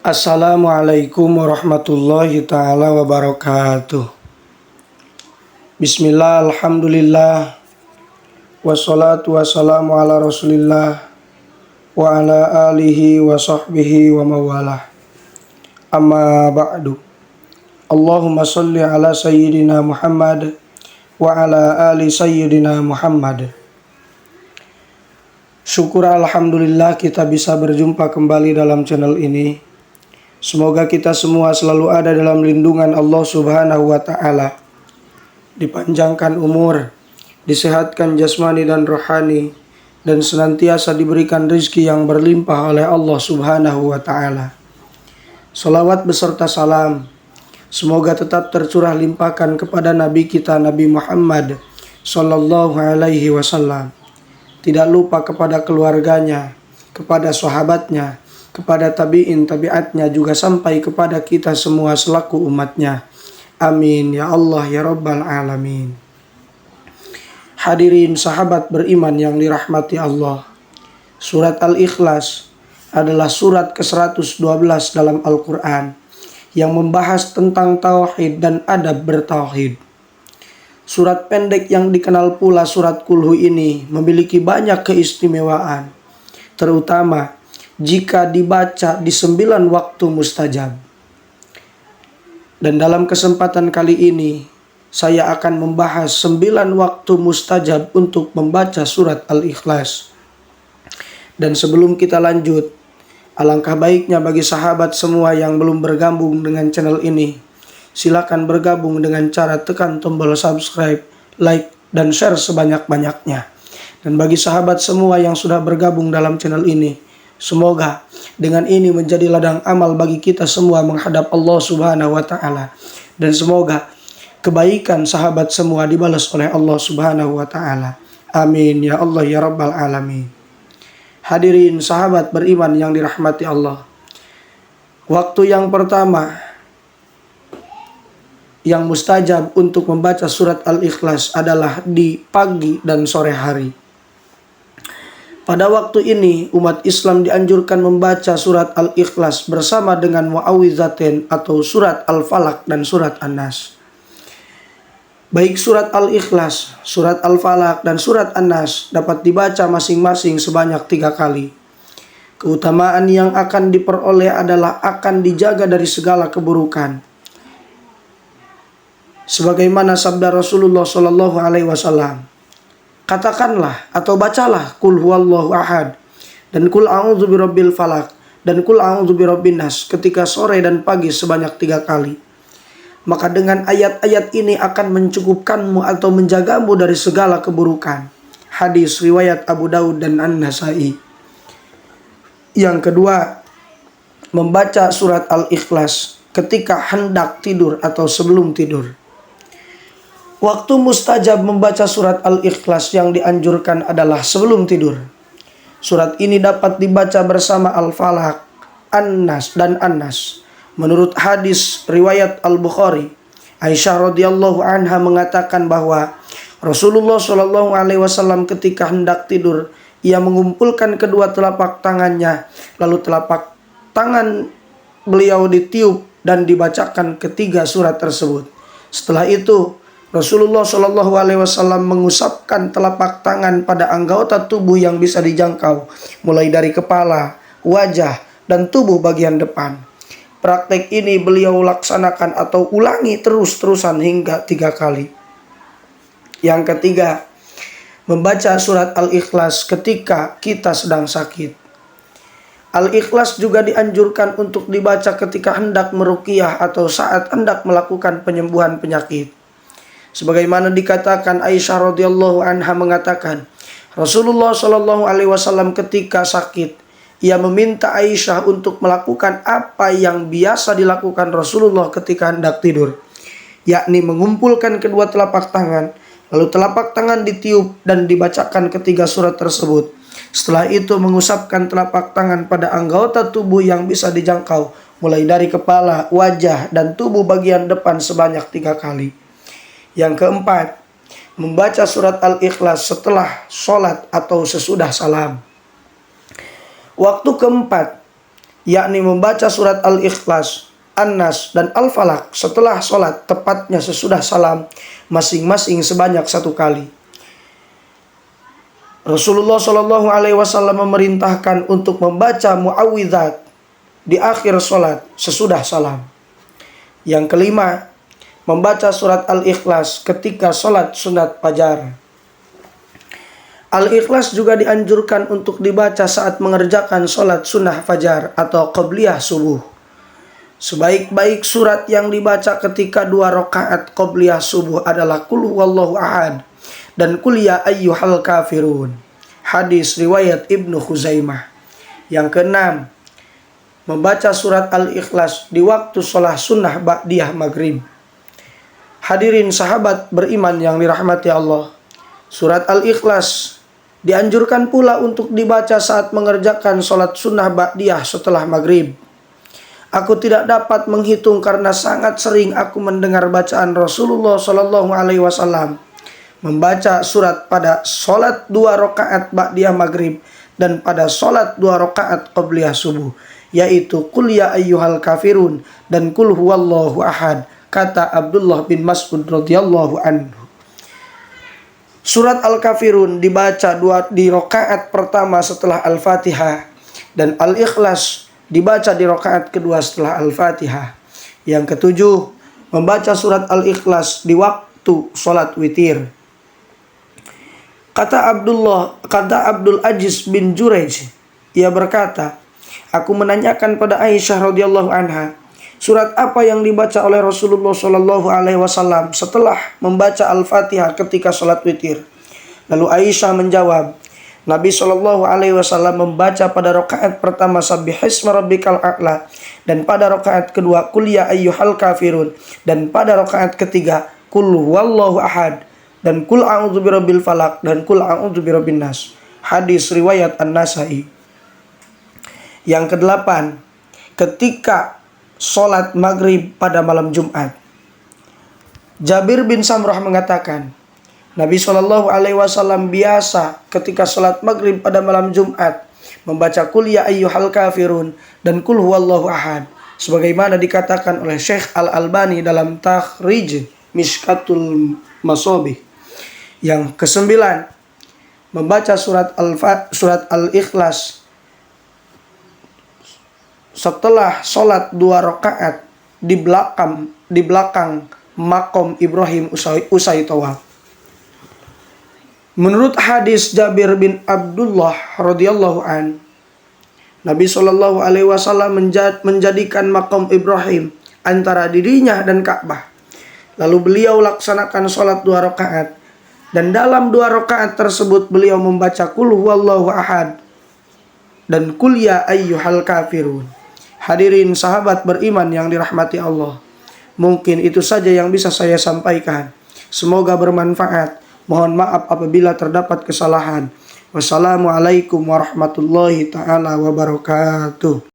Assalamualaikum warahmatullahi ta'ala wabarakatuh. Bismillah, alhamdulillah, wassalatu wassalamu ala rasulillah wa ala alihi wa sahbihi wa mawalah. Amma ba'du. Allahumma salli ala sayyidina Muhammad wa ala ali sayyidina Muhammad. Syukur alhamdulillah kita bisa berjumpa kembali dalam channel ini. Semoga kita semua selalu ada dalam lindungan Allah Subhanahu wa Ta'ala, dipanjangkan umur, disehatkan jasmani dan rohani, dan senantiasa diberikan rezeki yang berlimpah oleh Allah Subhanahu wa Ta'ala. Salawat beserta salam semoga tetap tercurah limpahkan kepada Nabi kita Nabi Muhammad Sallallahu Alaihi Wasallam. Tidak lupa kepada keluarganya, kepada sahabatnya, kepada tabi'in tabi'atnya, juga sampai kepada kita semua selaku umatnya. Amin ya Allah ya Rabbal Alamin. Hadirin sahabat beriman yang dirahmati Allah, surat Al-Ikhlas adalah surat ke-112 dalam Al-Quran yang membahas tentang tauhid dan adab bertauhid. Surat pendek yang dikenal pula surat Kulhu ini memiliki banyak keistimewaan, terutama jika dibaca di 9 waktu mustajab. Dan dalam kesempatan kali ini saya akan membahas 9 waktu mustajab untuk membaca surat Al-Ikhlas. Dan sebelum kita lanjut, alangkah baiknya bagi sahabat semua yang belum bergabung dengan channel ini, silakan bergabung dengan cara tekan tombol subscribe, like, dan share sebanyak-banyaknya. Dan bagi sahabat semua yang sudah bergabung dalam channel ini, semoga dengan ini menjadi ladang amal bagi kita semua menghadap Allah Subhanahu wa Ta'ala. Dan semoga kebaikan sahabat semua dibalas oleh Allah Subhanahu wa Ta'ala. Amin ya Allah ya Rabbal Alamin. Hadirin sahabat beriman yang dirahmati Allah, waktu yang pertama yang mustajab untuk membaca surat Al-Ikhlas adalah di pagi dan sore hari. Pada waktu ini, umat Islam dianjurkan membaca surat Al-Ikhlas bersama dengan Mu'awwidzatain atau surat Al-Falaq dan surat An-Nas. Baik surat Al-Ikhlas, surat Al-Falaq, dan surat An-Nas dapat dibaca masing-masing sebanyak 3 kali. Keutamaan yang akan diperoleh adalah akan dijaga dari segala keburukan. Sebagaimana sabda Rasulullah Shallallahu Alaihi Wasallam, katakanlah atau bacalah kul huwallahu ahad dan kul a'udzu birabbil falaq dan kul a'udzu birabbin nas ketika sore dan pagi sebanyak 3 kali. Maka dengan ayat-ayat ini akan mencukupkanmu atau menjagamu dari segala keburukan. Hadis riwayat Abu Daud dan An-Nasai. Yang kedua, membaca surat Al-Ikhlas ketika hendak tidur atau sebelum tidur. Waktu mustajab membaca surat Al-Ikhlas yang dianjurkan adalah sebelum tidur. Surat ini dapat dibaca bersama Al-Falaq, An-Nas, dan An-Nas. Menurut hadis riwayat Al-Bukhari, Aisyah radhiyallahu anha mengatakan bahwa Rasulullah Shallallahu Alaihi Wasallam ketika hendak tidur, ia mengumpulkan kedua telapak tangannya, lalu telapak tangan beliau ditiup dan dibacakan ketiga surat tersebut. Setelah itu Rasulullah Shallallahu Alaihi Wasallam mengusapkan telapak tangan pada anggota tubuh yang bisa dijangkau, mulai dari kepala, wajah, dan tubuh bagian depan. Praktek ini beliau laksanakan atau ulangi terus-terusan hingga 3 kali. Yang ketiga, membaca surat Al-Ikhlas ketika kita sedang sakit. Al-Ikhlas juga dianjurkan untuk dibaca ketika hendak meruqyah atau saat hendak melakukan penyembuhan penyakit. Sebagaimana dikatakan, Aisyah radhiyallahu anha mengatakan, Rasulullah Shallallahu Alaihi Wasallam ketika sakit, ia meminta Aisyah untuk melakukan apa yang biasa dilakukan Rasulullah ketika hendak tidur, yakni mengumpulkan kedua telapak tangan, lalu telapak tangan ditiup dan dibacakan ketiga surat tersebut. Setelah itu mengusapkan telapak tangan pada anggota tubuh yang bisa dijangkau, mulai dari kepala, wajah, dan tubuh bagian depan sebanyak 3 kali. Yang keempat, membaca surat Al-Ikhlas setelah sholat atau sesudah salam. Waktu keempat yakni membaca surat Al-Ikhlas, An-Nas, dan Al-Falaq setelah sholat, tepatnya sesudah salam, masing-masing sebanyak 1 kali. Rasulullah Shallallahu Alaihi Wasallam memerintahkan untuk membaca muawwidzat di akhir sholat sesudah salam. Yang kelima, membaca surat Al-Ikhlas ketika sholat sunat fajar. Al-Ikhlas juga dianjurkan untuk dibaca saat mengerjakan sholat sunnah fajar atau qobliyah subuh. Sebaik-baik surat yang dibaca ketika 2 rakaat qobliyah subuh adalah Qul huwallahu ahad dan Qul ya ayyuhal kafirun. Hadis riwayat Ibnu Khuzaimah. Yang keenam, membaca surat Al-Ikhlas di waktu sholat sunnah ba'diyah maghrib. Hadirin sahabat beriman yang dirahmati Allah, surat Al-Ikhlas dianjurkan pula untuk dibaca saat mengerjakan sholat sunnah ba'diyah setelah maghrib. Aku tidak dapat menghitung karena sangat sering aku mendengar bacaan Rasulullah Shallallahu Alaihi Wasallam membaca surat pada sholat 2 rakaat ba'diyah maghrib dan pada sholat 2 rakaat qobliyah subuh, yaitu Qul ya ayyuhal kafirun dan Qul huwallahu ahad, kata Abdullah bin Mas'ud radhiyallahu anhu. Surat Al-Kafirun dibaca di rakaat pertama setelah Al-Fatihah dan Al-Ikhlas dibaca di rakaat kedua setelah Al-Fatihah. Yang ketujuh, membaca surat Al-Ikhlas di waktu sholat witir. Kata Abdul Aziz bin Jurayj, ia berkata, aku menanyakan pada Aisyah radhiyallahu anha, surat apa yang dibaca oleh Rasulullah Shallallahu Alaihi Wasallam setelah membaca Al-Fatihah ketika sholat witir? Lalu Aisyah menjawab, Nabi Shallallahu Alaihi Wasallam membaca pada rakaat pertama Sabbihisma rabbikal a'la, dan pada rakaat kedua Qul ya ayyuhal kafirun, dan pada rakaat ketiga Qul huwallahu ahad, dan Qul a'udzu birabbil falaq, dan Qul a'udzu birabbin nas. Hadis riwayat An-Nasai. Yang kedelapan, ketika sholat maghrib pada malam Jumat. Jabir bin Samrah mengatakan, Nabi Shallallahu Alaihi Wasallam biasa ketika sholat maghrib pada malam Jumat membaca Qul ya ayyuhal kafirun dan Qul huwallahu ahad, sebagaimana dikatakan oleh Syekh Al-Albani dalam Takhrij Mishkatul Masabih. Yang kesembilan, membaca surat Al-Ikhlas setelah sholat 2 rakaat di belakang makom Ibrahim usai tawaf. Menurut hadis Jabir bin Abdullah radhiyallahu an, Nabi Shallallahu Alaihi Wasallam menjadikan makom Ibrahim antara dirinya dan Ka'bah. Lalu beliau laksanakan sholat 2 rakaat. Dan dalam 2 rakaat tersebut beliau membaca Qul huwallahu ahad dan Qul ya ayyuhal kafirun. Hadirin sahabat beriman yang dirahmati Allah, mungkin itu saja yang bisa saya sampaikan. Semoga bermanfaat. Mohon maaf apabila terdapat kesalahan. Wassalamualaikum warahmatullahi taala wabarakatuh.